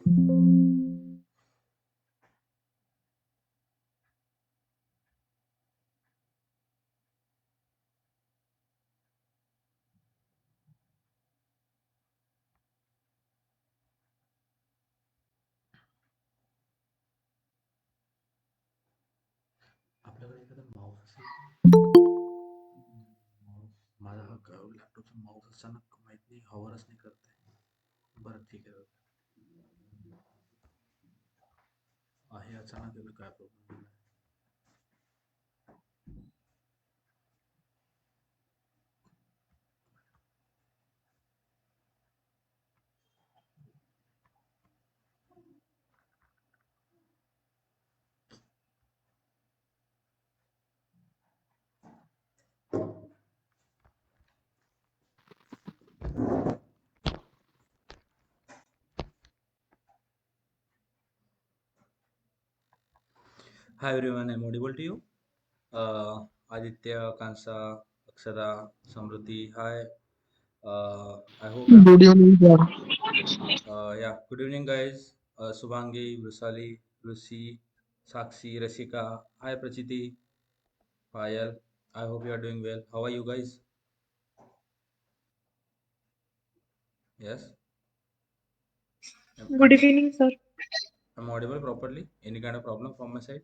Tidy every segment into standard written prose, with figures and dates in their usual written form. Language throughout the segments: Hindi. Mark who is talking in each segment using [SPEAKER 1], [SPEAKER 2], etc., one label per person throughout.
[SPEAKER 1] आपल्याकडे एखादा माऊस असेल माझा लॅपटॉपचा माऊस अचानक माहित नाही हवरच नाही करत आहे. बरं ठीक आहे अचानक एवढं काय problem. Hi everyone, I'm audible to you. Aditya, Kansa, Akshara, Samruddhi. Hi. I hope
[SPEAKER 2] Good evening, sir.
[SPEAKER 1] yeah. Good evening, guys. Subhangi, Rusali, Lucy, Sakshi, Rasika. Hi, Prachiti, Payal. I hope you are doing well. How are you guys? Yes.
[SPEAKER 3] Good evening, sir.
[SPEAKER 1] I'm audible properly. Any kind of problem from my side?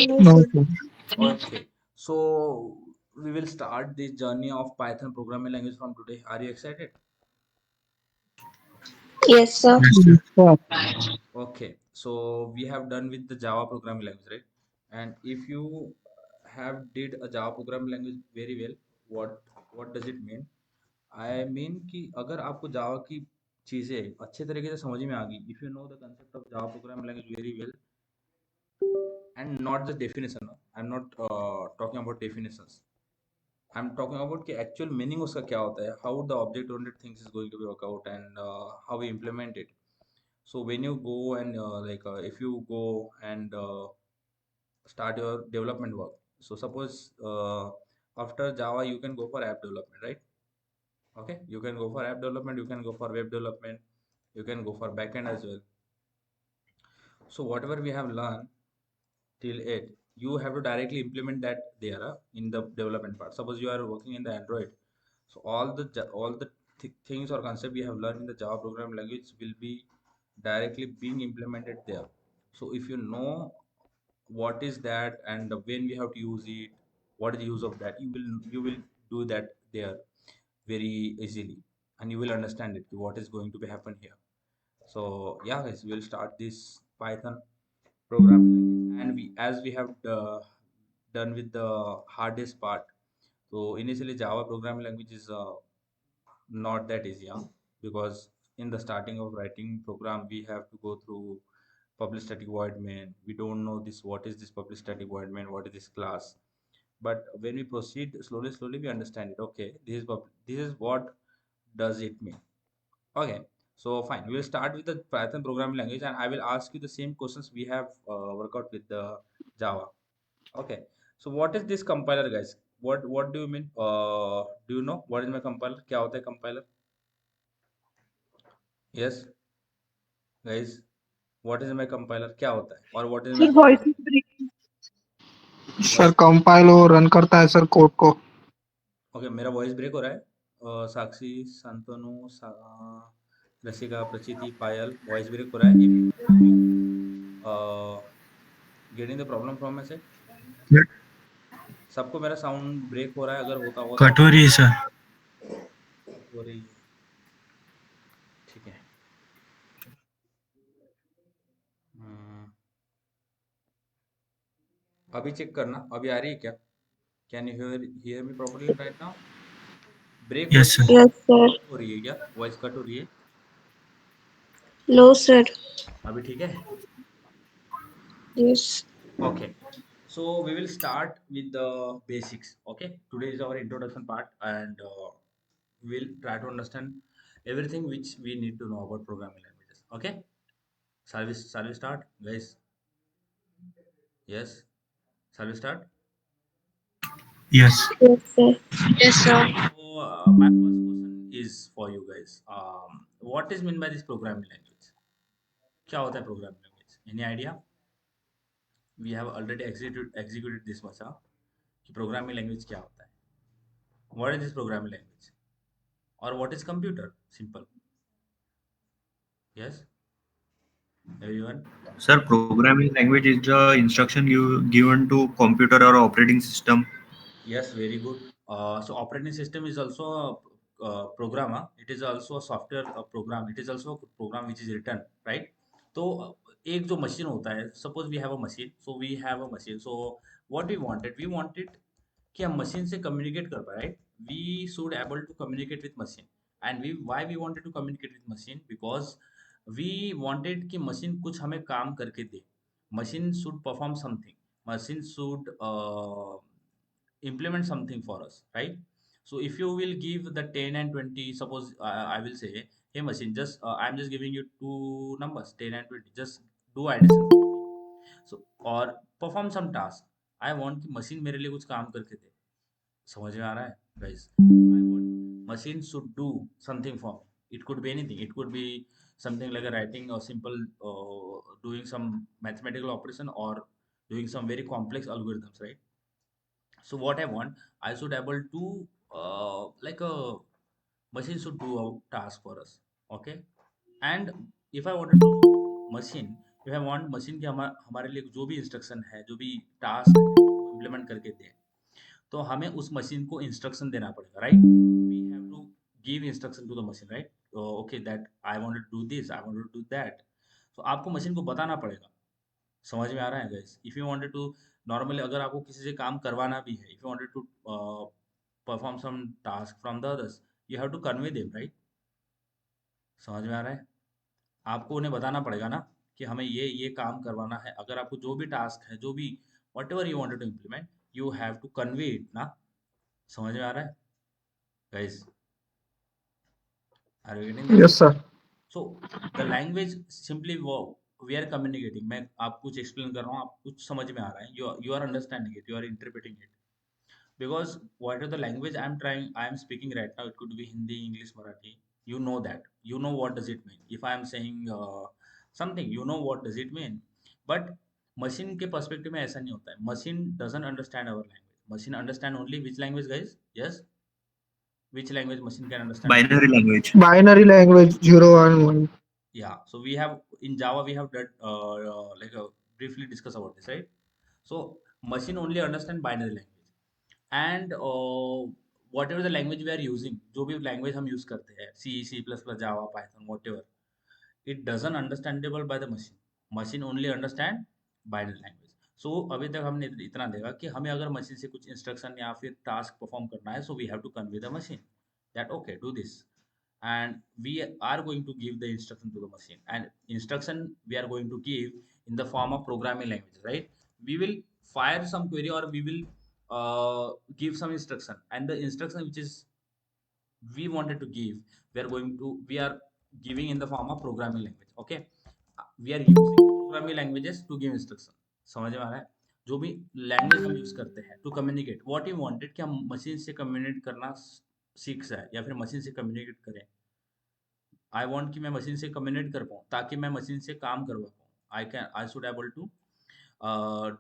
[SPEAKER 2] No, sir.
[SPEAKER 1] Okay. So we will start this journey of Python programming language from today. Are you excited?
[SPEAKER 3] Yes, sir.
[SPEAKER 2] Yes, sir.
[SPEAKER 1] Okay, so we have done with the Java programming language, right? And if you have did a Java programming language very well, what does it mean? I mean कि अगर आपको जावा की चीजें अच्छे तरीके से समझ में आ गई, if you know the concept of Java programming language very well, and not the definition. I'm not talking about definitions. I'm talking about कि actual meaning उसका क्या होता है, how the object oriented things is going to be work out, and how we implement it. So when you go and if you go and start your development work, so suppose after Java you can go for app development, right? Okay, you can go for app development, you can go for web development, you can go for backend as well. So whatever we have learned till it, you have to directly implement that there in the development part. Suppose you are working in the Android, so all the things or concept we have learned in the Java programming language will be directly being implemented there. So if you know what is that and when we have to use it, what is the use of that, you will do that there very easily, and you will understand it what is going to be happen here. So yeah guys, we'll start this Python programming language, and we as we have done with the hardest part. So initially Java programming language is not that easy, huh? Because in the starting of writing program we have to go through public static void main. We don't know this, what is this public static void main, what is this class. But when we proceed slowly we understand it. Okay, this is what does it mean. Okay, so fine, we will start with the Python programming language, and I will ask you the same questions we have worked out with the Java. Okay, so what is this compiler, guys? What do you mean? Do you know what is my compiler? क्या होता है compiler? Yes, guys, what is my compiler? क्या होता है? और what is my
[SPEAKER 3] Sir, voice
[SPEAKER 1] compiler?
[SPEAKER 3] is breaking.
[SPEAKER 2] Sir compile और रन करता है सर कोड को.
[SPEAKER 1] ओके, मेरा वॉइस ब्रेक हो रहा है. साक्षी, शांतनु, रसिका, प्रचिति, पायल, वॉइस ब्रेक हो रहा है. Getting the problem from my side. सबको मेरा साउंड ब्रेक हो रहा है? अगर होता होगा तो
[SPEAKER 4] कटोरी सर.
[SPEAKER 1] हो रही है. ठीक है. अभी चेक करना, अभी आ रही है क्या? Can you hear me properly right now? Break हो
[SPEAKER 4] यस
[SPEAKER 1] रही
[SPEAKER 4] सर.
[SPEAKER 3] Yes, sir.
[SPEAKER 1] हो रही है क्या? वॉइस कट हो रही है?
[SPEAKER 3] No, sir.
[SPEAKER 1] अभी ठीक है.
[SPEAKER 3] Yes.
[SPEAKER 1] Okay, so we will start with the basics. Okay, today is our introduction part, and we'll try to understand everything which we need to know about programming languages. Okay, shall we start, guys? Yes, shall we start?
[SPEAKER 4] Yes.
[SPEAKER 3] Yes, sir. Yes, sir.
[SPEAKER 1] So my first question is for you guys. What is meant by this programming language? क्या होता है programming language? Any idea? We have already executed this much कि प्रोग्रामिंग लैंग्वेज क्या होता है, what is this programming language, और what is computer? Simple. Yes everyone.
[SPEAKER 4] Sir, programming language is the instruction given to computer or operating system.
[SPEAKER 1] Yes, very good. So operating system is also a program. It is also a software program. It is also a program which is written, right? तो एक जो मशीन होता है, suppose we have a machine, so we have a machine, so what we wanted कि हम मशीन से कम्युनिकेट कर पाए, right? We should able to communicate with machine. And we why we wanted to communicate with machine? Because we wanted कि मशीन कुछ हमें काम करके दे. Machine should perform something. Machine should implement something for us, right? So if you will give the 10 and 20, suppose I will say, hey machine, just I'm just giving you two numbers, 10 and 20, just do addition for me. So or perform some task. I want कि machine मेरे लिए कुछ काम करके दे. समझ में आ रहा है guys? I want machine should do something for me. It could be anything. It could be something like a writing or simple doing some mathematical operation, or doing some very complex algorithms, right? So what I want, I should able to like a machine should do a task for us. Okay. And if I wanted to machine, if I want machine कि हमारे लिए जो भी इंस्ट्रक्शन है, जो भी टास्क है वो इम्प्लीमेंट करके दे, तो हमें उस मशीन को इंस्ट्रक्शन देना पड़ेगा, right? We have to give instruction to the machine, right? Okay, that I wanted to do this, I wanted to do that. तो आपको मशीन को बताना पड़ेगा. समझ में आ रहा है guys? If you wanted to, normally अगर आपको किसी से काम करवाना भी है, if you wanted to perform some task from the others, you have to convey them, right? समझ में आ रहा है? आपको उन्हें बताना पड़ेगा ना कि हमें ये काम करवाना है. अगर आपको जो भी टास्क है, जो भी whatever you wanted to implement, you have to convey it ना. समझ में आ रहा है guys? Are you getting this?
[SPEAKER 2] Yes, sir.
[SPEAKER 1] So the language simply वो वी आर कम्युनिकेटिंग. मैं आपको कुछ एक्सप्लेन कर रहा हूँ, आपको कुछ समझ में आ रहा है, you are understanding it, you are interpreting it. Because whatever the language I'm speaking right now, it could be Hindi, English, Marathi. You know that. You know what does it mean. If I am saying something, you know what does it mean. But machine के perspective में ऐसा नहीं होता है. Machine doesn't understand our language. Machine understand only which language, guys? Yes. Which language machine can understand only?
[SPEAKER 4] Binary language.
[SPEAKER 2] Binary language 0 and 1.
[SPEAKER 1] Yeah. So we have in Java we have that like briefly discuss about this, right? So machine only understand binary language. And whatever the language we are using, जो भी लैंग्वेज हम यूज करते हैं, C++, Java, Python, whatever, it doesn't understandable by the machine. Machine only understand binary language. So अभी तक हमने इतना देखा कि हमें अगर मशीन से कुछ इंस्ट्रक्शन या फिर टास्क परफॉर्म करना है, so we have to convey the machine that okay do this, and we are going to give the instruction to the machine, and instruction we are going to give in the form of programming language, right? We will fire some query, or we will give some instruction, and the instruction which is we wanted to give, we are giving in the form of programming language. Okay. We are using programming languages to give instruction. समझ में आ रहा है? जो भी लैंग्वेज हम यूज करते हैं to communicate, what you wanted कि हम मशीन से कम्युनिकेट करना सीख जाए, या फिर मशीन से कम्युनिकेट करें. आई वांट कि मैं मशीन से कम्युनिकेट कर पाऊँ, ताकि मैं मशीन से काम करवा पाऊँ. I should able to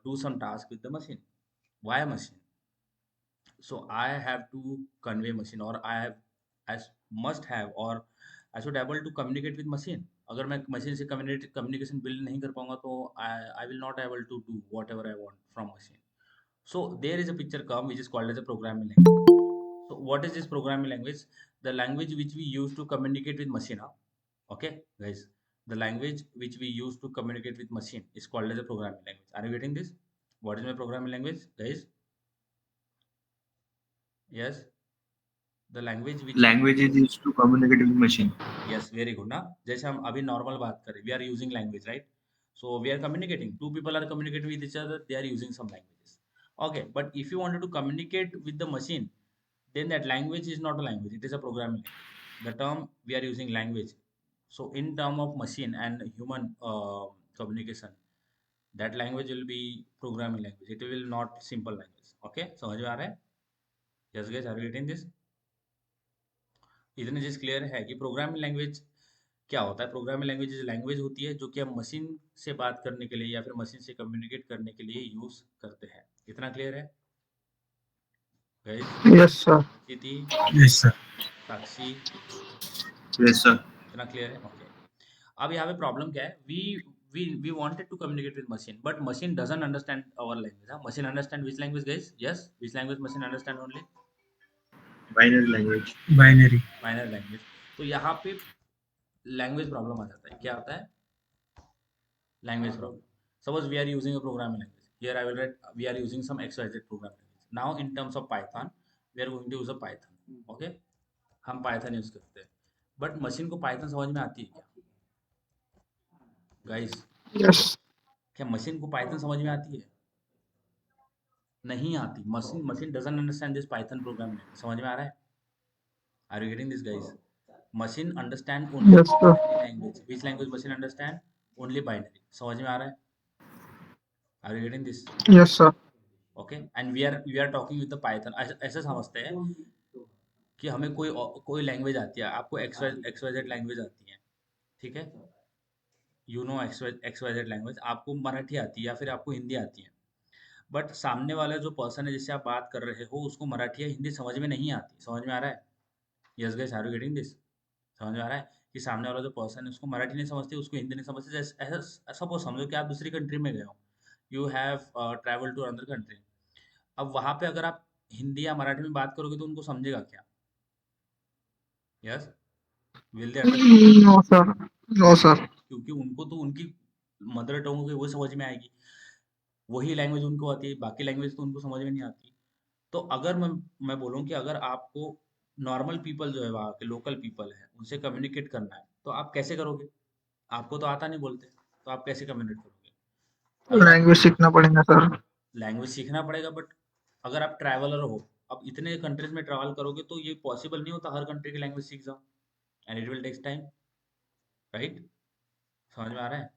[SPEAKER 1] do some task with the machine. Why machine? So I have to convey machine, or I must have, or I should able to communicate with machine. अगर मैं मशीन से communication build नहीं कर पाऊंगा, तो I will not able to do whatever I want from machine. So there is a picture come which is called as a programming language. So what is this programming language? The language which we use to communicate with machine. Okay, guys, the language which we use to communicate with machine is called as a programming language. Are you getting this? What is my programming language, guys? Yes, the language which
[SPEAKER 4] Language is used to communicate with machine.
[SPEAKER 1] Yes very good ना. जैसे हम अभी नॉर्मल बात करें, we are using language, right? So we are communicating, two people are communicating with each other, they are using some languages. Okay, but if you wanted to communicate with the machine, then that language is not a language, it is a programming language. The term we are using language, so in term of machine and human communication, that language will be programming language, it will not simple language. Okay, समझ में आ रहा है? Yes guys, are you getting this? इतनी चीज क्लियर है कि प्रोग्रामिंग लैंग्वेज क्या होता है प्रोग्रामिंग लैंग्वेज लैंग्वेज होती है जो कि हम मशीन से बात करने के लिए या फिर मशीन से कम्युनिकेट करने के लिए यूज करते हैं। इतना क्लियर है गाइस?
[SPEAKER 2] Yes, sir.
[SPEAKER 1] स्थिति,
[SPEAKER 4] Yes, sir.
[SPEAKER 1] साक्षी,
[SPEAKER 4] Yes, sir.
[SPEAKER 1] इतना क्लियर है? ओके। अब यहाँ पे प्रॉब्लम क्या है, we wanted to communicate with machine but machine doesn't understand our language. Machine understand which language guys? Yes, which language machine understand? Only
[SPEAKER 4] Binary language.
[SPEAKER 5] Binary.
[SPEAKER 1] Binary language. तो यहाँ पे लैंग्वेज प्रॉब्लम आ जाता है। क्या आता है? Language problem. Suppose we are using a programming language, here I will write we are using some XYZ programming language. Now in terms of Python we are going to use a Python. Okay, हम पाइथन यूज करते हैं बट मशीन को पाइथन समझ में आती है क्या गाइस?
[SPEAKER 2] Yes.
[SPEAKER 1] क्या मशीन को पाइथन समझ में आती है? नहीं आती। Machine doesn't understand this Python programming language. समझ में आ रहा है? Are you getting this guys? Machine understand only
[SPEAKER 2] Yes, sir.
[SPEAKER 1] Language. Which language machine understand? Only binary. समझ में आ रहा है? Are you getting this?
[SPEAKER 2] Yes, sir.
[SPEAKER 1] Okay, and we are talking with the Python. ऐसे समझते हैं कि हमें कोई लैंग्वेज आती है, आपको XYZ लैंग्वेज आती है, ठीक है, यू नो XYZ लैंग्वेज, आपको मराठी आती है या फिर आपको हिंदी आती है, बट सामने वाला जो पर्सन है जिससे आप बात कर रहे हो उसको मराठी या हिंदी समझ में नहीं आती। समझ में आ रहा है? Yes guys, are you getting this? समझ में आ रहा है कि सामने वाला जो पर्सन है उसको मराठी नहीं समझती, उसको हिंदी नहीं समझती। ऐसा सपोज समझो कि आप दूसरी कंट्री में गए हो, you have travel to another country. अब वहां पे अगर आप हिंदी या मराठी में बात करोगे तो उनको समझेगा क्या? Yes, will they understand?
[SPEAKER 2] No, sir. No, sir.
[SPEAKER 1] क्योंकि उनको तो उनकी मदर टंग होगी वो समझ में आएगी, वही लैंग्वेज उनको आती है, बाकी लैंग्वेज तो उनको समझ में नहीं आती। तो अगर मैं बोलूँ कि अगर आपको नॉर्मल पीपल जो है वहाँ के लोकल पीपल है उनसे कम्युनिकेट करना है तो आप कैसे करोगे? आपको तो आता नहीं बोलते, तो आप कैसे कम्युनिकेट करोगे? अगर आप
[SPEAKER 2] लैंग्वेज सीखना पड़ेगा सर।
[SPEAKER 1] लैंग्वेज सीखना पड़ेगा बट अगर आप ट्रैवलर हो, अब इतने कंट्रीज में ट्रैवल करोगे तो ये पॉसिबल नहीं होता हर कंट्री की लैंग्वेज सीख जाओ, and it will takes time, right? समझ में आ रहा है?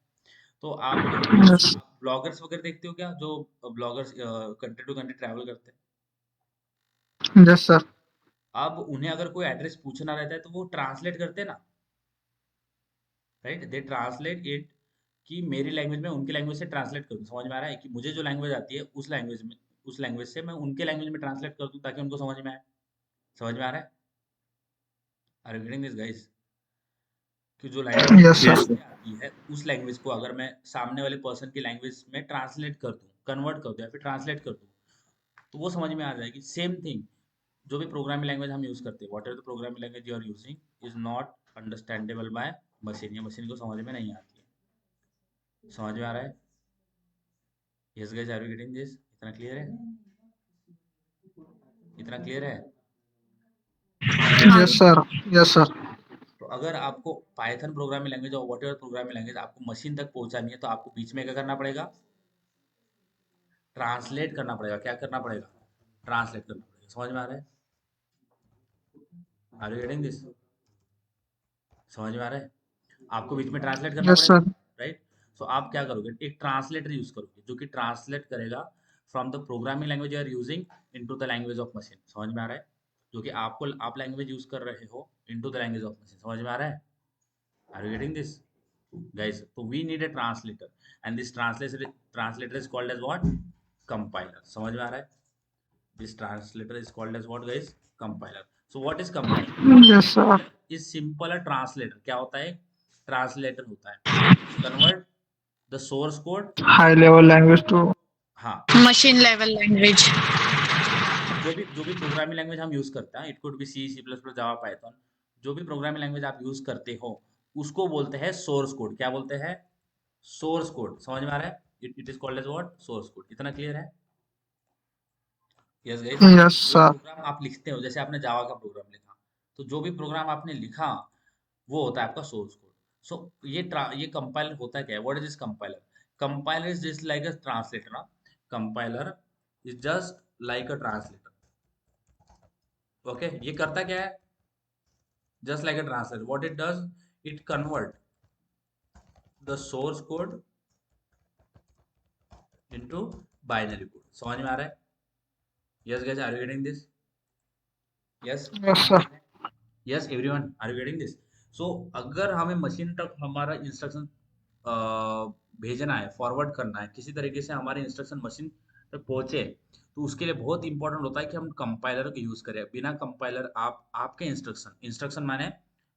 [SPEAKER 1] तो आप
[SPEAKER 2] Yes.
[SPEAKER 1] ब्लॉगर्स वगैरह देखते हो क्या, जो bloggers country to country travel करते हैं?
[SPEAKER 2] Yes, sir.
[SPEAKER 1] अब उन्हें अगर कोई एड्रेस पूछना रहता है तो वो ट्रांसलेट करते हैं ना, राइट? दे ट्रांसलेट इट कि मेरी लैंग्वेज में उनकी लैंग्वेज से ट्रांसलेट कर दूं। समझ में आ रहा है कि मुझे जो लैंग्वेज आती है उस लैंग्वेज से मैं उनके लैंग्वेज में ट्रांसलेट कर दूं ताकि उनको समझ में आए। समझ में आ रहा है? Are you getting this guys? कि जो language
[SPEAKER 2] Yes, sir.
[SPEAKER 4] Yes, sir.
[SPEAKER 1] आती है उस लैंग्वेज को अगर मैं सामने वाले पर्सन की लैंग्वेज में ट्रांसलेट कर दूं, कन्वर्ट कर दूं या फिर ट्रांसलेट कर दूं तो वो समझ में आ जाएगी। सेम थिंग, जो भी प्रोग्रामिंग लैंग्वेज हम यूज करते हैं, whatever the programming language you are using is not understandable by machine, या मशीन को समझ में नहीं आती है। समझ में आ रहा है? Yes guys, are you getting this? इतना क्लियर है? इतना क्लियर है?
[SPEAKER 2] Yes, sir. Yes, sir.
[SPEAKER 1] तो अगर आपको पाइथन प्रोग्रामिंग लैंग्वेज और वॉट एवर प्रोग्रामिंग लैंग्वेज आपको मशीन तक पहुंचानी है तो आपको बीच में क्या करना पड़ेगा? ट्रांसलेट करना पड़ेगा। क्या करना पड़ेगा? ट्रांसलेट करना पड़ेगा। समझ में आ रहा है? Are you getting this? समझ में आ रहा है? आपको बीच में ट्रांसलेट करना
[SPEAKER 2] Yes,
[SPEAKER 1] पड़ेगा,
[SPEAKER 2] sir.
[SPEAKER 1] राइट? सो आप क्या करोगे? एक ट्रांसलेटर यूज करोगे जो कि ट्रांसलेट करेगा from the programming language you are using into the language of machine. समझ में आ रहा है? जो कि आप लैंग्वेज यूज कर रहे हो into the language of machine. समझ में आ रहा है? Are you getting this guys? So we need a translator, and this translator is called as what? Compiler. समझ में आ रहा है? This translator is called as what guys? Compiler. So what is compiler?
[SPEAKER 2] Yes, sir.
[SPEAKER 1] Is simple a translator. क्या होता है? ट्रांसलेटर होता है, convert the source code.
[SPEAKER 2] High level language to
[SPEAKER 1] हाँ,
[SPEAKER 3] Machine level language.
[SPEAKER 1] जो भी प्रोग्रामिंग लैंग्वेज हम यूज करते हैं, it could be C, C++, Java, Python, जो भी प्रोग्रामिंग लैंग्वेज आप यूज करते हो उसको बोलते हैं सोर्स कोड। क्या बोलते हैं? Source code. समझ में आ रहा है? It is called as what? Source code. इतना क्लियर है? Yes guys.
[SPEAKER 2] yes,
[SPEAKER 1] जो
[SPEAKER 2] sir.
[SPEAKER 1] प्रोग्राम आप लिखते हो, जैसे आपने जावा का प्रोग्राम लिखा, तो जो भी प्रोग्राम आपने लिखा वो होता है आपका सोर्स कोड। सो ये कंपाइलर होता है क्या? What is this compiler? Compiler is just like a translator ना। Compiler is just like a translator. Okay, ये करता क्या है? Just like a translator, what it does, it convert the source code into binary code. समझ में आ रहा है? Yes, guys, are you getting this? Yes,
[SPEAKER 2] Yes, sir.
[SPEAKER 1] yes, everyone, are you getting this? सो अगर हमें मशीन तक हमारा इंस्ट्रक्शन भेजना है, फॉरवर्ड करना है, किसी तरीके से हमारे इंस्ट्रक्शन मशीन तक पहुंचे, तो उसके लिए बहुत इंपॉर्टेंट होता है कि हम कंपाइलर का यूज करें। बिना कंपाइलर आप आपके इंस्ट्रक्शन माने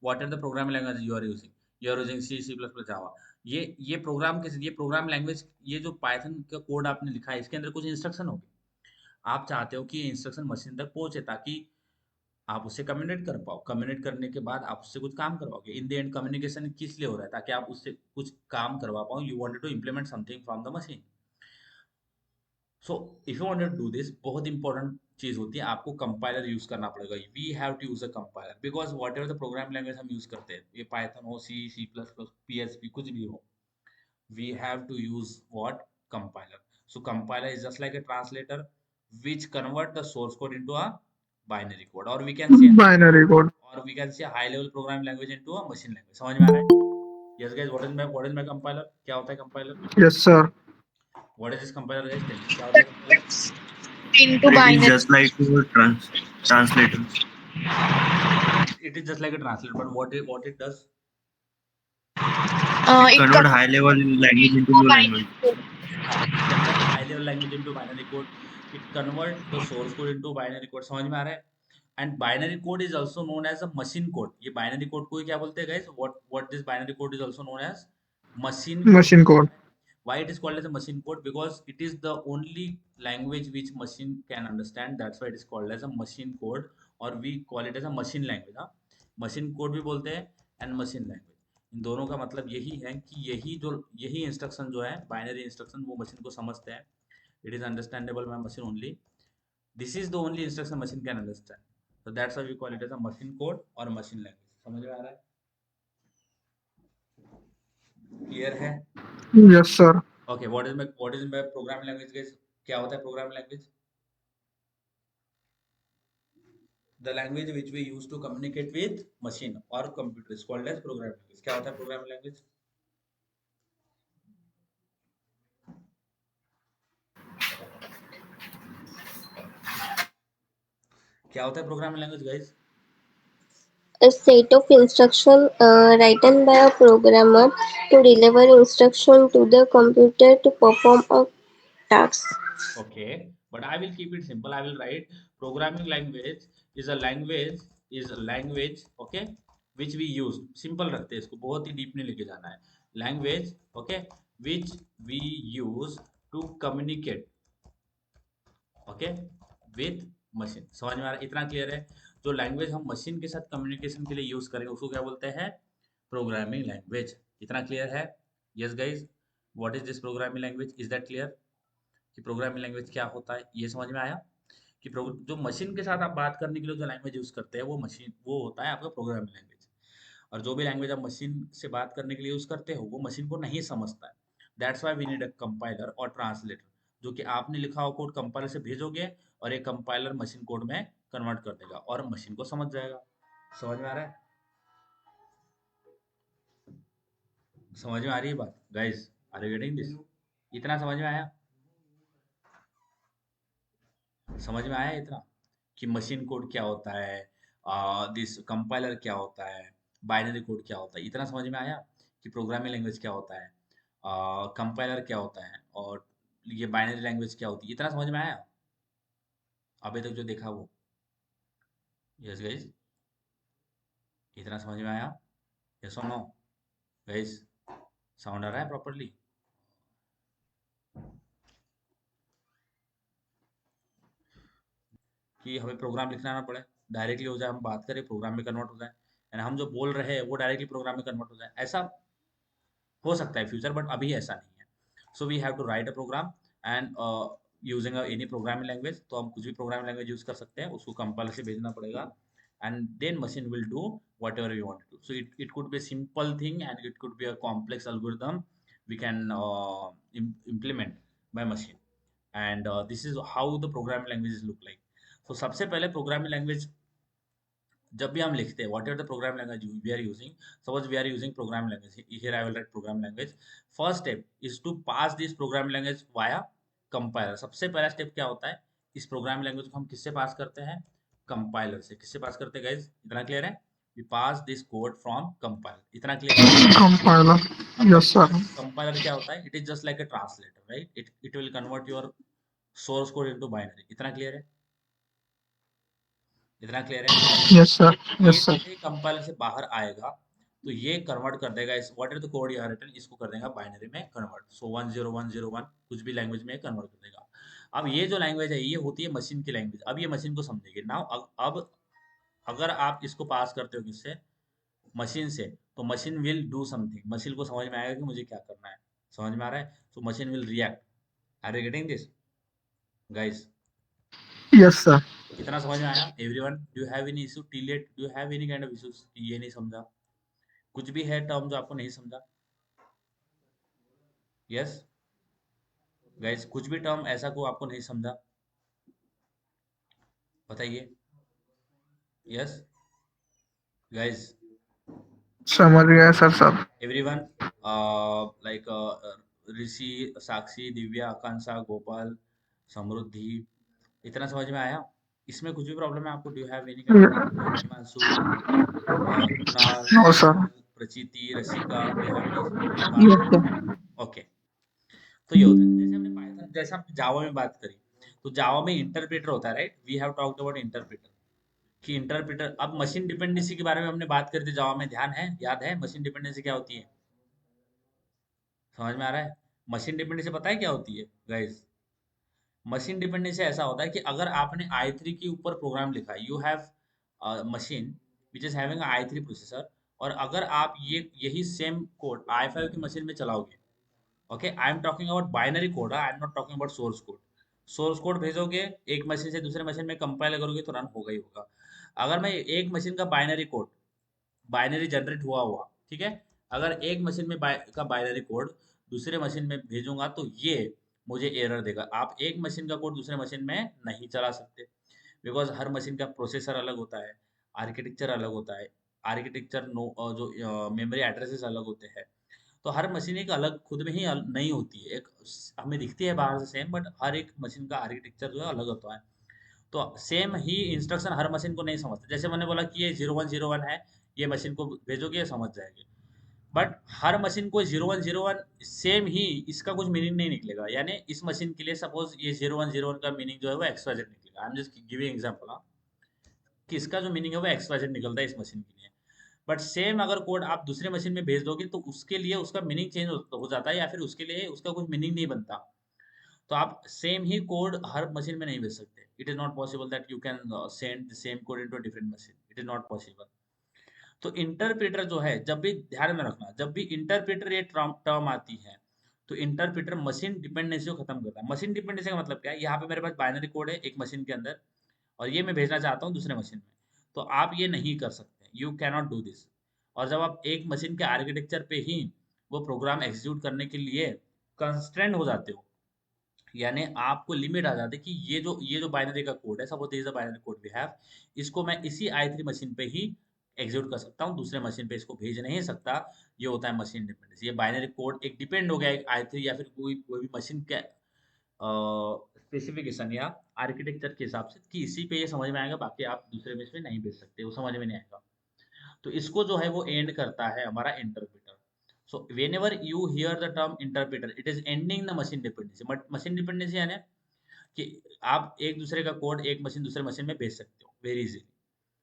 [SPEAKER 1] what are the programming language you are using C plus plus Java. ये प्रोग्राम लैंग्वेज, ये जो पाइथन का कोड आपने लिखा है इसके अंदर कुछ इंस्ट्रक्शन होगी। आप चाहते हो कि ये इंस्ट्रक्शन मशीन तक पहुंचे ताकि आप उससे कम्युनिकेट कर पाओ। कम्युनिकेट करने के बाद आप उससे कुछ काम करवाओगे। इन द एंड कम्युनिकेशन किस लिए हो रहा है? ताकि आप उससे कुछ काम करवा पाओ। You wanted to implement something from the machine. So if you wanted to do this, बहुत इंपॉर्टेंट चीज होती है, आपको कंपाइलर यूज करना पड़ेगा। We have to use a compiler because whatever the program language हम यूज करते हैं, ये पाइथन हो, सी प्लस प्लस, PHP, कुछ भी हो, we have to use what? Compiler. So compiler is just like a translator which convert the source code into a binary code,
[SPEAKER 2] binary code.
[SPEAKER 1] or we can say high level programming language into a machine language। समझ में आ रहा है? Yes guys, what is my compiler? क्या होता है compiler?
[SPEAKER 2] Yes sir.
[SPEAKER 1] What is this compiler guys? Tell me, क्या होता है compiler?
[SPEAKER 3] Into
[SPEAKER 4] It is
[SPEAKER 3] binary.
[SPEAKER 4] just like a translator.
[SPEAKER 1] It is just like a translator, but what it does?
[SPEAKER 4] It
[SPEAKER 3] It
[SPEAKER 4] convert high level language into low language.
[SPEAKER 1] It convert high level language into binary code. It convert the source code into binary code। समझ में आ रहा है? And binary code is also known as a machine code। ये binary code को ही क्या बोलते हैं guys? What this binary code is also known as machine code।
[SPEAKER 2] Machine code.
[SPEAKER 1] Why it is called as a machine code? Because it is the only language which machine can understand। That's why it is called as a machine code, और we call it as a machine language। हाँ, machine code भी बोलते हैं and machine language। इन दोनों का मतलब यही है कि यही इंस्ट्रक्शन जो है, बाइनरी इंस्ट्रक्शन, वो मशीन को समझते हैं। It is understandable by machine only. This is the only instruction machine can understand. So that's why we call it as a machine code और machine language। समझ में आ रहा है? क्लियर है?
[SPEAKER 2] Yes sir.
[SPEAKER 1] Okay, what is my programming language guys? क्या होता है programming language? The language which we use to communicate with machine और computer is called as programming language. क्या होता है प्रोग्रामिंग लैंग्वेज? क्या होता है programming language guys?
[SPEAKER 5] A set of instructions written by a programmer to deliver instruction to the computer to perform a task.
[SPEAKER 1] Okay, but I will keep it simple। I will write programming language is a language, okay, which we use। simple रखते हैं इसको, बहुत ही डीप नहीं लेके जाना है। language, okay, which we use to communicate, okay, with machine। समझ में आ रहा है? इतना क्लियर है? जो लैंग्वेज हम मशीन के साथ कम्युनिकेशन के लिए यूज करेंगे उसको क्या बोलते हैं? Programming language. इतना क्लियर है? Yes guys, what is this programming language? Is that clear कि प्रोग्रामिंग लैंग्वेज क्या होता है? ये समझ में आया कि जो मशीन के साथ आप बात करने के लिए जो लैंग्वेज यूज करते हैं वो होता है आपका प्रोग्रामिंग लैंग्वेज। और जो भी लैंग्वेज आप मशीन से बात करने के लिए यूज करते हो वो मशीन को नहीं समझता है। That's why we need a compiler और ट्रांसलेटर। जो कि आपने लिखा हुआ कोड कंपाइलर से भेजोगे और एक कंपाइलर मशीन कोड में कन्वर्ट कर देगा और मशीन को समझ जाएगा। समझ में आ रहा है? समझ में आ रही है बात guys? Are you getting this? इतना समझ में आया? समझ में आया इतना कि मशीन कोड क्या होता है, दिस कंपाइलर क्या होता है, बाइनरी कोड क्या होता है? इतना समझ में आया कि प्रोग्रामिंग लैंग्वेज क्या होता है, कंपाइलर क्या होता है, और ये बाइनरी लैंग्वेज क्या होती है? इतना समझ में आया अभी तक जो देखा वो? यस गाइस, इतना समझ में आया? यस और नो गाइस? साउंड आ रहा है प्रॉपरली? कि हमें प्रोग्राम लिखना ना पड़े, डायरेक्टली हो जाए, हम बात करें प्रोग्राम में कन्वर्ट हो जाए, यानी हम जो बोल रहे हैं वो डायरेक्टली प्रोग्राम में कन्वर्ट हो जाए। ऐसा हो सकता है फ्यूचर, बट अभी ऐसा नहीं है। So we have to write a program and using any programming language. तो हम कुछ भी प्रोग्रामिंग लैंग्वेज यूज कर सकते हैं, उसको कंपाइलर से भेजना पड़ेगा and then machine will do whatever we want to. So it could be simple thing and it could be a complex algorithm we can implement by machine। And this is how the programming languages look like. तो सबसे पहले प्रोग्रामिंग लैंग्वेज जब भी हम लिखते हैं, what are the program language we are using, suppose we are using program language, here I will write program language. First step is to pass this program language via compiler. सबसे पहला स्टेप क्या होता है? इस प्रोग्राम लैंग्वेज को हम किससे पास करते हैं? कंपाइलर से। किससे पास करते हैं गाइज? इतना क्लियर है? we pass this code from compiler. इतना क्लियर है?
[SPEAKER 2] Compiler.
[SPEAKER 1] अब
[SPEAKER 2] Yes, sir.
[SPEAKER 1] कंपाइलर क्या होता है? It is just like a translator, right? It will convert your source code into binary. इतना क्लियर है? इतना क्लियर है?
[SPEAKER 2] Yes, sir.
[SPEAKER 1] ये
[SPEAKER 2] Yes, sir.
[SPEAKER 1] जैसे ही कंपाइलर से बाहर आएगा तो ये कन्वर्ट कर देगा इस what is the code you have written, इसको कर देगा बाइनरी में कन्वर्ट. सो 10101 कुछ भी लैंग्वेज में कन्वर्ट कर देगा. अब ये जो लैंग्वेज है ये होती है मशीन की लैंग्वेज. अब ये मशीन को समझेगी. नाउ अब अगर आप इसको पास करते हो किससे? मशीन से, तो machine will do something. Machine को समझ में आएगा कि मुझे क्या करना है. समझ में आ रहा है? So machine will react. Are you getting this guys?
[SPEAKER 2] Yes, sir.
[SPEAKER 1] कितना समझ में आया? Everyone, do you have any issue till it? Do you have any kind of issues कि ये नहीं समझा? कुछ भी है टर्म जो आपको नहीं समझा? यस गाइस, कुछ भी टर्म ऐसा को आपको नहीं समझा बताइए. यस गाइस,
[SPEAKER 2] समझ गया सर सब.
[SPEAKER 1] एवरीवन, लाइक ऋषि, साक्षी, दिव्या, आकांक्षा, गोपाल, समृद्धि, इतना समझ में आया? इसमें कुछ भी प्रॉब्लम है आपको? Do you have any kind of problem? Himanshu, Kunal,
[SPEAKER 2] No, sir.
[SPEAKER 1] Prachiti, Rasika, do you have any issue?
[SPEAKER 2] Yes,
[SPEAKER 1] Muskan.
[SPEAKER 2] sir.
[SPEAKER 1] Okay. तो ये होता है जैसे हमने पाइथन, जैसे हमने जावा में बात करी, तो जावा में इंटरप्रेटर होता है, right? We have talked about interpreter. कि इंटरप्रेटर, अब मशीन डिपेंडेंसी के बारे में हमने बात करी थी जावा में, ध्यान है? याद है मशीन डिपेंडेंसी क्या होती है? समझ में आ रहा है? मशीन डिपेंडेंसी पता है क्या होती है गाइस? मशीन डिपेंडेंसी ऐसा होता है कि अगर आपने i3 के ऊपर प्रोग्राम लिखा है, you have machine which is having i3 processor, और अगर आप ये यही सेम कोड i5 की मशीन में चलाओगे, okay, I am talking about binary code, I am not talking about source code. Source code भेजोगे एक मशीन से दूसरे मशीन में, कंपाइल करोगे तो रन होगा ही होगा. अगर मैं एक मशीन का बाइनरी कोड, बाइनरी जनरेट हुआ हुआ, ठीक है, अगर एक मशीन में का बाइनरी कोड दूसरे मशीन में भेजूंगा तो ये मुझे एरर देगा. आप एक मशीन का कोड दूसरे मशीन में नहीं चला सकते, बिकॉज हर मशीन का प्रोसेसर अलग होता है, आर्किटेक्चर अलग होता है, आर्किटेक्चर नो जो मेमोरी एड्रेसेस अलग होते हैं. तो हर मशीन एक अलग खुद में ही नहीं होती है. एक हमें दिखती है बाहर से सेम, बट हर एक मशीन का आर्किटेक्चर जो है अलग होता है. तो सेम ही इंस्ट्रक्शन हर मशीन को नहीं समझते. जैसे मैंने बोला कि ये 0101 है, ये मशीन को भेजोगे ये समझ जाएगी, बट हर मशीन को 0101 सेम ही इसका कुछ मीनिंग नहीं निकलेगा. यानी इस मशीन के लिए सपोज ये 0101 का मीनिंग जो है वो XYZ निकलेगा. I am just giving example कि इसका जो मीनिंग है वो XYZ निकलता है इस मशीन के लिए. बट सेम अगर कोड आप दूसरे मशीन में भेज दोगे तो उसके लिए उसका मीनिंग चेंज हो जाता है, या फिर उसके लिए उसका कुछ मीनिंग नहीं बनता. तो आप सेम ही कोड हर मशीन में नहीं भेज सकते. It is not possible that you can send the same code into a different machine. It is not possible. तो इंटरप्रेटर जो है, जब भी ध्यान में रखना, जब भी इंटरप्रेटर ये टर्म आती है तो इंटरप्रेटर मशीन डिपेंडेंसी को खत्म करता है. मशीन डिपेंडेंसी का मतलब क्या है? यहाँ पे मेरे पास बाइनरी कोड है एक मशीन के अंदर, और ये मैं भेजना चाहता हूँ दूसरे मशीन में, तो आप ये नहीं कर सकते. You can not do this. और जब आप एक मशीन के आर्किटेक्चर पे ही वो प्रोग्राम एग्जीक्यूट करने के लिए कंस्ट्रेंट हो जाते हो, यानी आपको लिमिट आ जाती है कि ये जो बाइनरी का कोड है, suppose this is the binary code we have, इसको मैं इसी i3 मशीन पे ही एग्जीक्यूट कर सकता हूँ, दूसरे मशीन पे इसको भेज नहीं सकता. ये होता है मशीन डिपेंडेंसी. ये बाइनरी कोड एक डिपेंड हो गया एक i3 या फिर कोई भी मशीन के स्पेसिफिकेशन या आर्किटेक्चर के हिसाब से कि इसी पे ये समझ में आएगा, बाकी आप दूसरे में इसमें नहीं भेज सकते, वो समझ में नहीं आएगा. तो इसको जो है वो एंड करता है हमारा interpreter. So whenever you hear the term interpreter, it is ending the machine dependency. But machine dependency यानी कि आप एक दूसरे का कोड एक मशीन दूसरे मशीन में भेज सकते हो वेरी इजीली.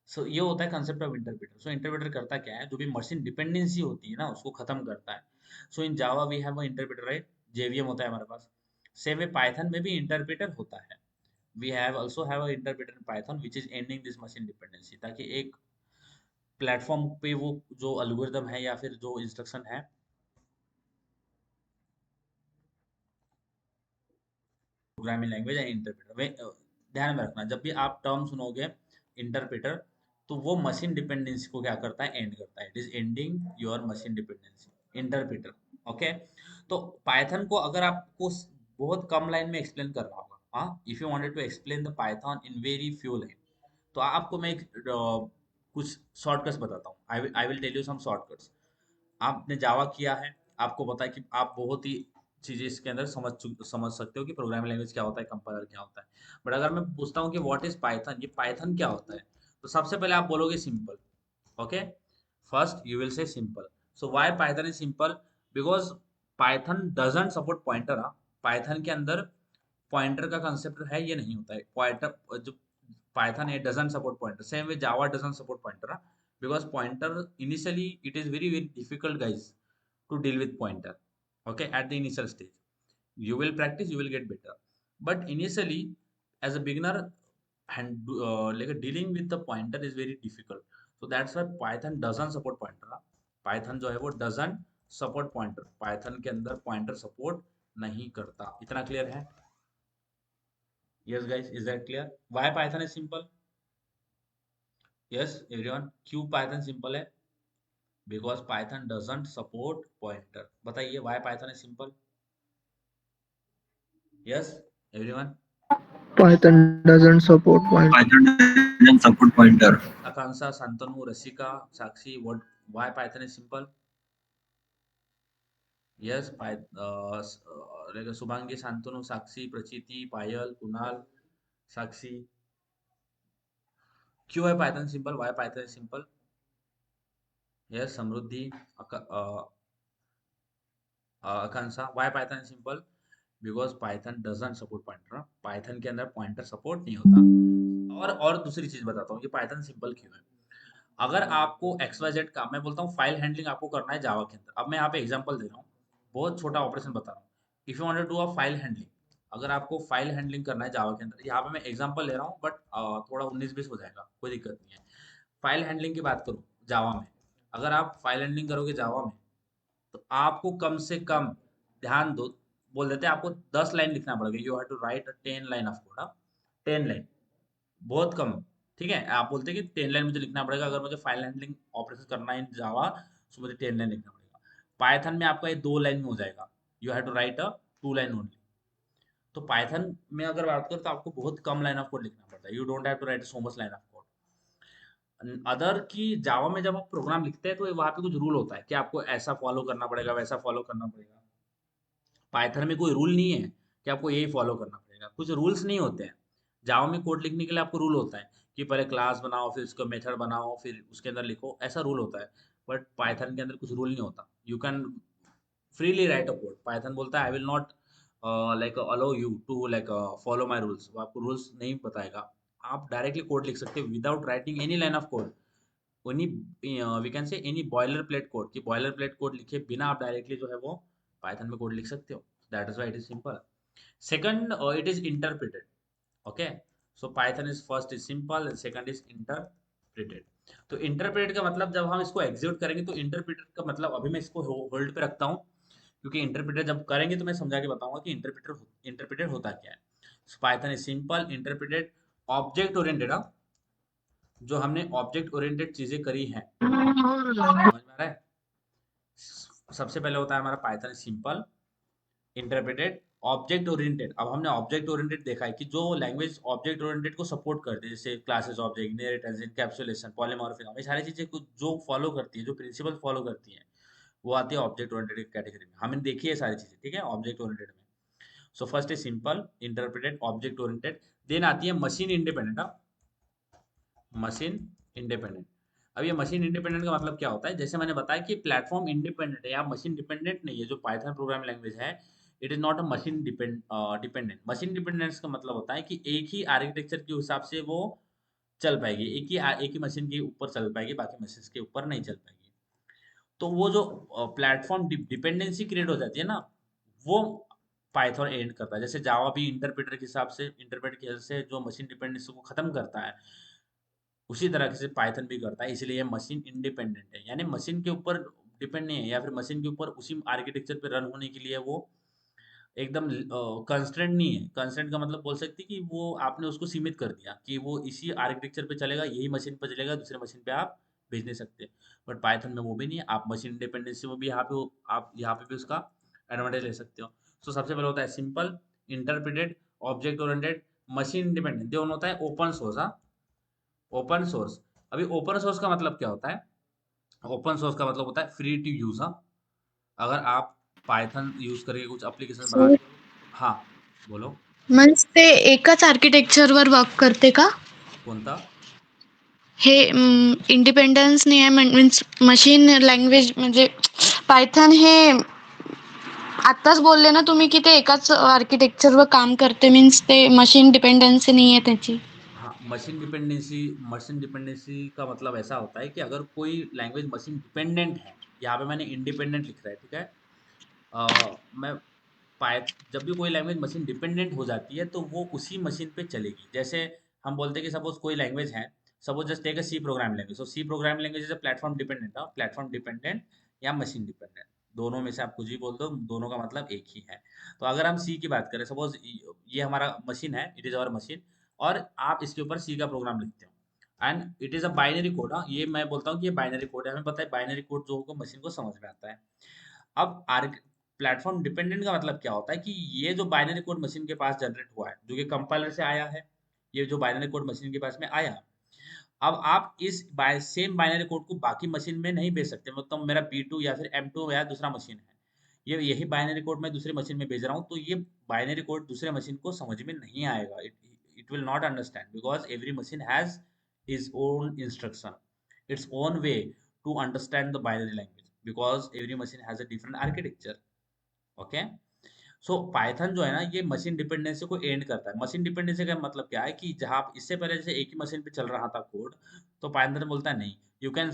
[SPEAKER 1] सो ये होता है concept of interpreter. So interpreter करता क्या है? जो भी मशीन डिपेंडेंसी होती है ना उसको खत्म करता है. So in Java we have a interpreter, right? JVM होता है हमारे पास. सेम वे पाइथन में भी इंटरप्रेटर होता है. We have also have a interpreter in Python which is ending this machine dependency, ताकि एक प्लेटफॉर्म पे वो जो एल्गोरिदम है या फिर जो इंस्ट्रक्शन है प्रोग्रामिंग लैंग्वेज एंड इंटरप्रेटर वे, ध्यान में रखना जब भी आप टर्म सुनोगे इंटरप्रेटर, तो वो मशीन डिपेंडेंसी को क्या करता है? एंड करता है. It is ending your machine dependency, interpreter. Okay. तो पाइथन को अगर आपको बहुत कम लाइन में एक्सप्लेन करना होगा, हाँ, if you wanted to explain the Python in very few line, तो आपको मैं कुछ शॉर्टकट्स बताता हूँ. I will tell you some shortcuts. आपने जावा किया है, आपको पता है कि आप बहुत ही चीजें इसके अंदर समझ सकते हो कि प्रोग्रामिंग लैंग्वेज क्या होता है, कंपाइलर क्या होता है. बट अगर मैं पूछता हूँ कि व्हाट इज पाइथन, ये पाइथन क्या होता है, तो सबसे पहले आप बोलोगे simple. Okay, first you will say simple. So why python is simple? Because python doesn't support pointer. python के अंदर पॉइंटर का कंसेप्ट है ये नहीं होता है. पॉइंटर जो पाइथन है doesn't support pointer, same way Java doesn't support pointer. Because pointer initially it is very very difficult guys to deal with pointer. Okay, at the initial stage you will practice, you will get better, but initially as a beginner and like dealing with the pointer is very difficult. So that's why python doesn't support pointer. python जो है वो doesn't support pointer. python के अंदर pointer support नहीं करता. इतना क्लियर है? Yes guys, is that clear? Why python is simple? Yes everyone, क्यों python simple है? Because python doesn't support pointer. बताइए why python is simple? Yes everyone.
[SPEAKER 2] Python doesn't support pointer.
[SPEAKER 4] Python doesn't support pointer.
[SPEAKER 1] Akansa, Santanu, Rasika, Sakshi, why python is simple? Yes, like Subhangi, Santanu, Sakshi, Prachiti, Payal, Kunal, Sakshi. क्यों है python simple? Why python is simple? Yes, Samruddhi, Akansa, why python is simple? Because python doesn't support pointer. python के अंदर pointer support नहीं होता. और दूसरी चीज बताता हूँ कि python simple क्यों है. अगर आपको XYZ का, मैं बोलता हूँ फाइल हैंडलिंग आपको करना है जावा के अंदर. अब मैं यहाँ पे एग्जांपल दे रहा हूँ, बहुत छोटा ऑपरेशन बता रहा हूँ. If you want to do a file handling, अगर आपको फाइल हैंडलिंग करना है जावा के अंदर, यहाँ पे मैं एग्जांपल ले रहा हूँ बट थोड़ा 19-20 हो जाएगा, कोई दिक्कत नहीं है. फाइल हैंडलिंग की बात करूँ जावा में, अगर आप फाइल हैंडलिंग करोगे जावा में तो आपको कम से कम, ध्यान दो, बोल देते हैं आपको 10 लाइन लिखना पड़ेगा. You have to write 10 line of code. 10 line बहुत कम. ठीक है, आप बोलते हैं कि 10 लाइन मुझे लिखना पड़ेगा अगर मुझे फाइल हैंडलिंग ऑपरेशन करना है इन जावा, तो मुझे 10 लाइन लिखना पड़ेगा. पाइथन में आपका ये 2 लाइन में हो जाएगा. You have to write a 2 line only. तो पाइथन में अगर बात करें तो आपको बहुत कम लाइन ऑफ कोड लिखना पड़ता है. You don't have to write so much line of code. Other की जावा में जब आप प्रोग्राम लिखते हैं तो वहाँ पे कुछ रूल होता है कि आपको ऐसा फॉलो करना पड़ेगा, वैसा फॉलो करना पड़ेगा. पाइथन में कोई रूल नहीं है कि आपको यही फॉलो करना पड़ेगा. कुछ रूल्स नहीं होते हैं. जावा में कोड लिखने के लिए आपको रूल होता है कि पहले क्लास बनाओ, फिर उसका मेथड बनाओ, फिर उसके अंदर लिखो, ऐसा रूल होता है. बट पाइथन के अंदर कुछ रूल नहीं होता. You can freely write a code. Python बोलता है I will not like allow you to like follow my rules. वो आपको रूल्स नहीं बताएगा. आप डायरेक्टली कोड लिख सकते हो without writing any line of code. Any we can say any boiler plate code, कि बॉयलर प्लेट कोड लिखे बिना आप डायरेक्टली जो है वो पाइथन में कोड लिख सकते हो. That is why it is simple. Second, it is interpreted. Okay, so Python is first is simple and second is interpreted. तो इंटरप्रेट का मतलब जब हम इसको एग्जीक्यूट करेंगे तो इंटरप्रेटेड का मतलब, अभी मैं इसको होल्ड पे रखता हूँ क्योंकि इंटरप्रेटेड जब करेंगे तो मैं समझा के बताऊंगा कि इंटरप्रेटेड होता क्या है. So Python is simple, interpreted, object oriented. जो हमने ऑब्जेक्ट ओरिएंटेड चीजें करी हैं, समझ में आ रहा है? सबसे पहले होता है हमारा Python simple, interpreted, object oriented. अब हमने ऑब्जेक्ट ओरिएंटेड देखा है कि जो लैंग्वेज ऑब्जेक्ट ओरिएंटेड को सपोर्ट करती है, जैसे classes object, inheritance, encapsulation, polymorphism, ये सारी चीजें कुछ जो फॉलो करती है, जो प्रिंसिपल फॉलो करती हैं, वो आती है ऑब्जेक्ट ओरिएंटेड कैटेगरी में. हमने देखी है सारी चीजें. ठीक है, ऑब्जेक्ट ओरिएंटेड में. So first is simple, interpreted, object oriented. Then आती है मशीन इंडिपेंडेंट. Machine independent. अब ये मशीन इंडिपेंडेंट का मतलब क्या होता है? जैसे मैंने बताया कि प्लेटफॉर्म इंडिपेंडेंट है या मशीन डिपेंडेंट नहीं है. जो पाइथन प्रोग्रामिंग लैंग्वेज है, it is not a machine dependent. Machine dependence का मतलब होता है कि एक ही आर्किटेक्चर के हिसाब से वो चल पाएगी, एक ही मशीन के ऊपर चल पाएगी, बाकी मशीन के ऊपर नहीं चल पाएगी. तो वो जो प्लेटफॉर्म डिपेंडेंसी क्रिएट हो जाती है ना, वो पाइथन एंड करता है. जैसे जावा भी इंटरप्रेटर के हिसाब से, इंटरप्रेट के से जो मशीन डिपेंडेंसी को खत्म करता है, उसी तरह से पाइथन भी करता है. इसलिए ये मशीन इंडिपेंडेंट है, यानी मशीन के ऊपर डिपेंड नहीं है, या फिर मशीन के ऊपर उसी आर्किटेक्चर पे रन होने के लिए वो एकदम कंस्ट्रेंट नहीं है. कंस्ट्रेंट का मतलब बोल सकते हैं कि वो आपने उसको सीमित कर दिया कि वो इसी आर्किटेक्चर पे चलेगा, यही मशीन पे चलेगा, दूसरे मशीन पे आप भेज नहीं सकते. बट पाइथन में वो भी नहीं है. आप मशीन इंडिपेंडेंसी में भी यहाँ पे आप यहाँ पे भी उसका एडवांटेज ले सकते हो. सो सबसे पहले होता है simple, interpreted, object oriented, machine independent. दोनों होता है ओपन सोर्स. हाँ, ओपन सोर्स. अभी ओपन सोर्स का मतलब क्या होता है? ओपन सोर्स का मतलब होता है फ्री टू यूज. हाँ, अगर आप पायथन यूज करके कुछ एप्लीकेशन बनाते हो. हाँ बोलो.
[SPEAKER 3] म्हणजे ते एकाच आर्किटेक्चरवर वर्क करते का?
[SPEAKER 1] कोणता?
[SPEAKER 3] हे इंडिपेंडन्स नाही आहे मीन्स मशीन लँग्वेज म्हणजे पायथन हे आत्ताच बोलले ना तुम्ही की ते एकाच आर्किटेक्चरवर काम करते मीन्स ते मशीन डिपेंडन्सी नाही आहे त्याची.
[SPEAKER 1] हाँ, मशीन डिपेंडेंसी का मतलब ऐसा होता है कि अगर कोई लैंग्वेज मशीन डिपेंडेंट है, यहाँ पे मैंने इंडिपेंडेंट लिख रहा है, ठीक है। मैं पाय जब भी कोई लैंग्वेज मशीन डिपेंडेंट हो जाती है तो वो उसी मशीन पे चलेगी। जैसे हम बोलते हैं कि सपोज कोई लैंग्वेज है, suppose just take a C program language. So C program language is a platform dependent, platform dependent या मशीन डिपेंडेंट, दोनों में से आप कुछ भी बोल दो, दोनों का मतलब एक ही है। तो अगर हम सी की बात करें, सपोज ये हमारा मशीन है, इट इज अवर मशीन, और आप इसके ऊपर सी का प्रोग्राम लिखते हो and it is a binary code. हाँ, ये मैं बोलता हूँ कि ये बाइनरी कोड है, हमें पता है बाइनरी कोड जो होगा मशीन को समझ में आता है। अब प्लेटफॉर्म डिपेंडेंट का मतलब क्या होता है कि ये जो बाइनरी कोड मशीन के पास जनरेट हुआ है, जो कि कंपाइलर से आया है, ये जो बाइनरी कोड मशीन के पास में आया, अब आप इस सेम बाइनरी कोड को बाकी मशीन में नहीं भेज सकते। मतलब मेरा P2 या फिर M2 या दूसरा मशीन है, ये यही बाइनरी कोड मैं दूसरे मशीन में भेज रहा हूँ, तो ये बाइनरी कोड दूसरे मशीन को समझ में नहीं आएगा। It will not understand because every machine has is own instruction, its own way to understand the binary language because every machine has a different architecture. Okay, so Python जो है ना, ये मशीन डिपेंडेंसी को एंड करता है। मशीन डिपेंडेंसी का मतलब क्या है कि जहाँ आप इससे पहले जैसे एक ही मशीन पे चल रहा था कोड, तो पाइथन बोलता है नहीं, you can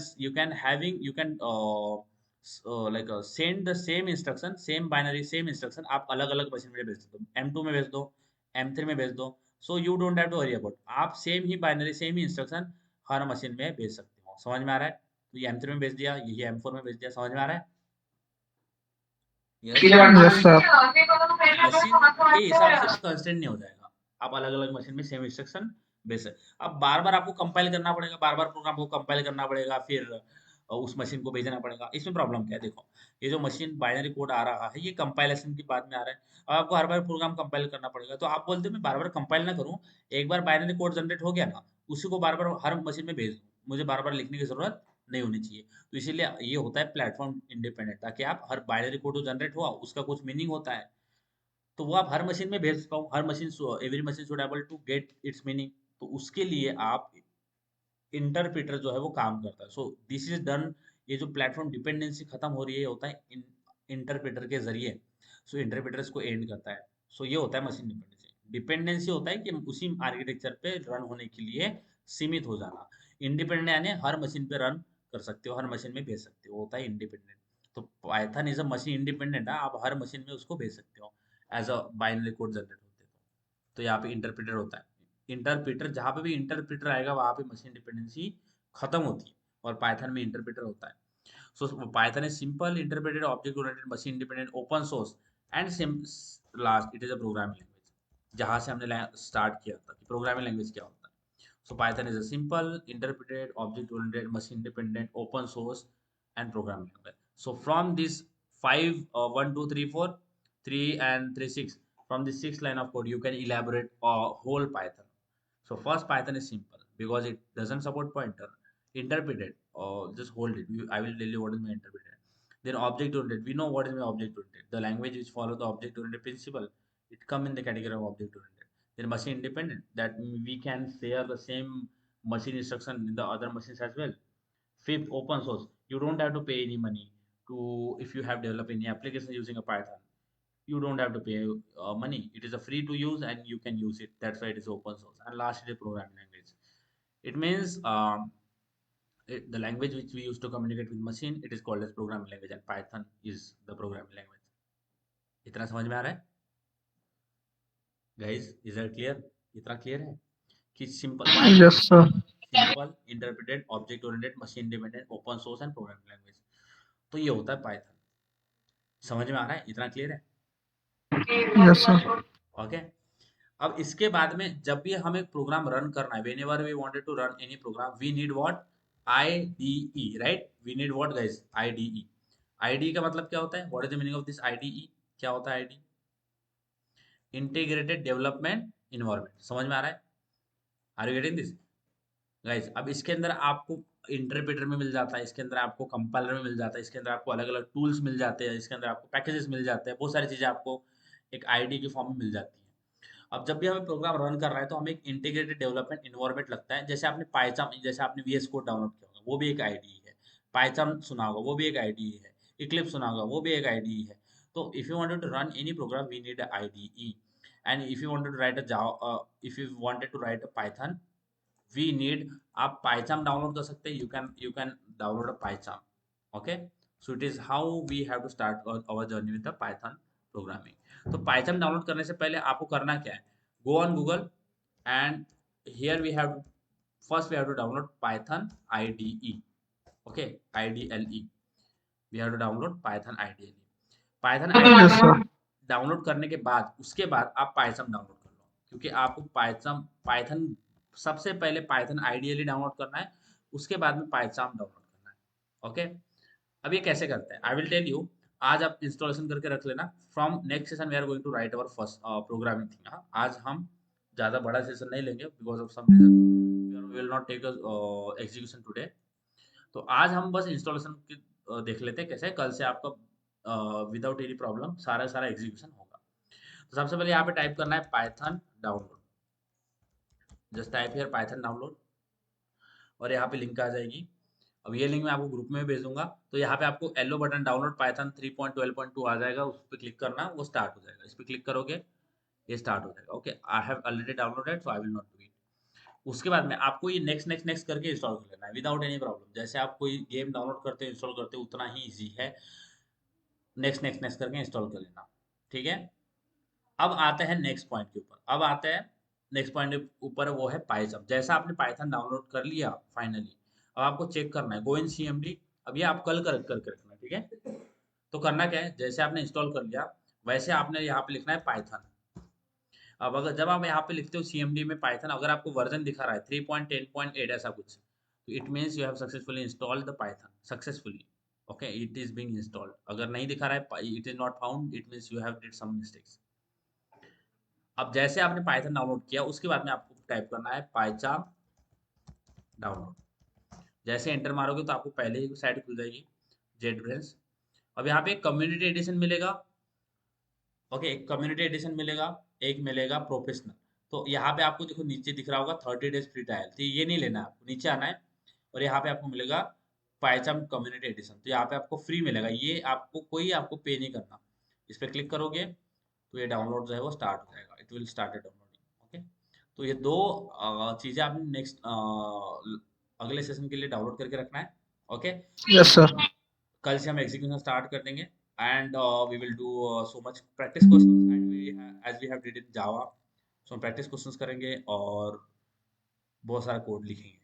[SPEAKER 1] like send the same instruction, same binary same instruction आप अलग अलग मशीन में भेज दो, M2 में भेज दो, M3 में भेज दो। So you don't have to worry about, आप सेम ही बाइनरी सेम ही इंस्ट्रक्शन हर मशीन में भेज सकते हो। समझ में आ रहा है? तो ये M3 में भेज दिया, ये M4 में भेज दिया। समझ में आ रहा है? यस।
[SPEAKER 2] Yes, sir.
[SPEAKER 1] मशीन के हिसाब से भी कंस्टेंट नहीं हो जाएगा, आप अलग अलग मशीन में सेम इंस्ट्रक्शन भेज सकते। अब बार बार आपको कंपाइल करना पड़ेगा, बार बार प्रोग्राम को कंपाइल करना पड़ेगा, फिर उस मशीन को भेजना पड़ेगा। इसमें प्रॉब्लम क्या है? देखो, ये जो मशीन बाइनरी कोड आ रहा है, ये कंपाइलेशन के बाद में आ रहा है। अब आपको हर बार प्रोग्राम कंपाइल करना पड़ेगा, तो आप बोलते हो मैं बार बार कंपाइल ना करूँ, एक बार बाइनरी कोड जनरेट हो गया ना, उसी को बार बार हर मशीन में भेज दूँ, मुझे बार बार लिखने की जरूरत नहीं होनी चाहिए। तो इसीलिए ये होता है प्लेटफॉर्म इंडिपेंडेंट, ताकि आप हर बाइनरी कोड जो जनरेट हुआ उसका कुछ मीनिंग होता है, तो वो आप हर मशीन में भेज पाओ, हर मशीन every machine should able to get its meaning. तो उसके लिए आप इंटरप्रेटर जो है वो काम करता है। सो दिस इज डन, ये जो प्लेटफॉर्म डिपेंडेंसी खत्म हो रही है, होता है इंटरप्रेटर के जरिए। सो इंटरप्रेटर इसको एंड करता है। सो ये होता है मशीन डिपेंडेंसी। डिपेंडेंसी होता है कि उसी आर्किटेक्चर पे रन होने के लिए सीमित हो जाना। इंडिपेंडेंट यानी हर मशीन पे रन कर सकते हो, हर मशीन में भेज सकते हो, होता है इंडिपेंडेंट। तो Python is a machine independent है, आप हर मशीन में उसको भेज सकते हो as a binary code generate होते हैं। तो यहाँ पे इंटरप्रेटर होता है। इंटरप्रेटर, जहाँ पे भी इंटरप्रेटर आएगा वहाँ पे मशीन डिपेंडेंसी खत्म होती है, और पाइथन में इंटरप्रेटर होता है। सो Python is simple interpreted object oriented machine independent open source and last it is a programming language. जहाँ से हमने स्टार्ट किया था कि प्रोग्रामिंग लैंग्वेज क्या होता है। सो Python is a simple interpreted object oriented machine independent open source and programming language. So from this five, 1, 2, 3, 4, 3 and 3, 6, from this 6 line of code, you can elaborate a whole Python. So first Python is simple because it doesn't support pointer. Interpreted, just hold it. I will tell you what is my interpreted. Then object oriented. We know what is my object oriented. The language which follow the object oriented principle, it come in the category of object oriented. Then machine independent. That we can share the same machine instruction in the other machines as well. Fifth, open source. You don't have to pay any money to if you have developed any application using a Python. You don't have to pay money. It is a free to use and you can use it. That's why it is open source. And last is a programming language. It means the language which we use to communicate with machine. It is called as programming language, and Python is the programming language. इतना समझ में आ रहा है guys? Is that clear? इतना clear है कि simple why
[SPEAKER 2] Yes, sir.
[SPEAKER 1] simple interpreted object oriented machine independent open source and programming language. तो ये होता है पाइथन। समझ में आ रहा है? इतना क्लियर है?
[SPEAKER 2] Yes, sir.
[SPEAKER 1] ओके। अब इसके बाद में जब भी हमें प्रोग्राम रन करना है, whenever we wanted to run any program, we need what? IDE, right? We need what guys? IDE. IDE का मतलब क्या होता है? What is the meaning of this IDE? क्या होता है IDE? Integrated Development Environment. समझ में आ रहा है? Are you getting this? Guys, अब इसके अंदर आपको इंटरप्रेटर में मिल जाता है, इसके अंदर आपको कंपाइलर में मिल जाता है, इसके अंदर आपको अलग अलग टूल्स मिल जाते हैं, इसके अंदर आपको पैकेजेस मिल जाते हैं, बहुत सारी चीजें आपको एक आईडी के फॉर्म में मिल जाती हैं। अब जब भी हमें प्रोग्राम रन कर रहा है तो हमें एक इंटीग्रेटेड डेवलपमेंट इन्वायरमेंट लगता है। जैसे आपने पाइथन, जैसे आपने वीएस कोड डाउनलोड किया होगा, वो भी एक आईडी है। पाइथन सुना होगा, वो भी एक आईडी है। इक्लिप्स सुना होगा, वो भी एक आईडी है। तो if you wanted to run any program we need a IDE, and if you wanted to write a Java, if you wanted to write a Python we need, आप पाइथन डाउनलोड कर सकते हैं। You can download a Python. Okay, so it is how we have to start our journey with the Python programming. तो पाइथन डाउनलोड करने से पहले आपको करना क्या है, go on Google and here we have first we have to download python IDE. Okay, IDLE, we have to download python IDLE. python
[SPEAKER 2] Yes,
[SPEAKER 1] IDLE
[SPEAKER 2] sir.
[SPEAKER 1] Download करने के बाद उसके बाद आप पाइथन डाउनलोड कर लो, क्योंकि आपको पाइथन पाइथन सबसे पहले पाइथन IDLE डाउनलोड करना है, उसके बाद में पाइथन डाउनलोड करना है। ओके, अब ये कैसे करते हैं आई विल टेल यू। आज आप इंस्टॉलेशन करके रख लेना। From next session we are going to write our first programming thing. आज हम ज़्यादा बड़ा सेशन नहीं लेंगे because of some reason we will not take execution today. तो आज हम बस इंस्टॉलेशन की देख लेते हैं कैसे कल से आपका विदाउट एनी प्रॉब्लम सारा सारा एग्जीक्यूशन होगा। तो सबसे पहले यहाँ पे टाइप करना है Python download. Just type here Python download और यहाँ पे लिंक आ जाएगी। अब ये लिंक मैं आपको ग्रुप में भेज दूंगा। तो यहाँ पे आपको येलो बटन डाउनलोड पाइथन 3.12.2 आ जाएगा, उस पर क्लिक करना, वो स्टार्ट हो जाएगा। इस पर क्लिक करोगे ये स्टार्ट हो जाएगा। Okay, I have already downloaded so I will not do it. उसके बाद में आपको ये नेक्स्ट नेक्स्ट नेक्स्ट करके इंस्टॉल कर लेना है विदाउट एनी प्रॉब्लम। जैसे आप कोई गेम डाउनलोड करते हो इंस्टॉल करते हो उतना ही ईजी है, नेक्स्ट नेक्स्ट नेक्स्ट करके इंस्टॉल कर लेना। ठीक है, अब आते हैं नेक्स्ट पॉइंट के ऊपर। अब आते हैं नेक्स्ट पॉइंट के ऊपर, वो है पाइथन। जैसा आपने पाइथन डाउनलोड कर लिया फाइनली, अब आपको चेक करना है गो इन CMD। अब ये आप कल करके रखना, ठीक है। तो करना क्या है, जैसे आपने इंस्टॉल कर लिया वैसे आपने यहाँ पे लिखना है पाइथन। अब अगर जब आप यहाँ पे लिखते हो CMD में पाइथन, अगर आपको वर्जन दिखा रहा है 3.10.8 ऐसा कुछ, तो it means you have successfully installed the Python successfully. Okay, it is being installed. अगर नहीं दिखा रहा है it is not found, it means you have did some mistakes. अब जैसे आपने पाइथन डाउनलोड किया उसके बाद में आपको टाइप करना है पाइथन डाउनलोड। जैसे एंटर मारोगे तो आपको पहले ही साइट खुल जाएगी जेट ब्रेंस। अब यहाँ पे कम्युनिटी एडिशन मिलेगा। ओके, एक कम्युनिटी एडिशन मिलेगा, एक मिलेगा प्रोफेशनल। तो यहाँ पे आपको देखो नीचे दिख रहा होगा 30 डेज फ्री ट्रायल, तो ये नहीं लेना है आपको, नीचे आना है और यहाँ पे आपको मिलेगा पाइथन कम्युनिटी एडिशन। तो यहाँ पे आपको फ्री मिलेगा, ये आपको कोई आपको पे नहीं करना। इस पर क्लिक करोगे तो ये डाउनलोड जो है वो स्टार्ट हो जाएगा, it will start downloading. Okay, तो ये दो चीज़ें आपने नेक्स्ट अगले सेशन के लिए डाउनलोड करके रखना है। Okay,
[SPEAKER 2] Yes, sir.
[SPEAKER 1] कल से हम एग्जीक्यूशन स्टार्ट कर देंगे and we will do so much practice questions and we as we have did in Java. So हम प्रैक्टिस क्वेश्चंस करेंगे और बहुत सारा कोड लिखेंगे।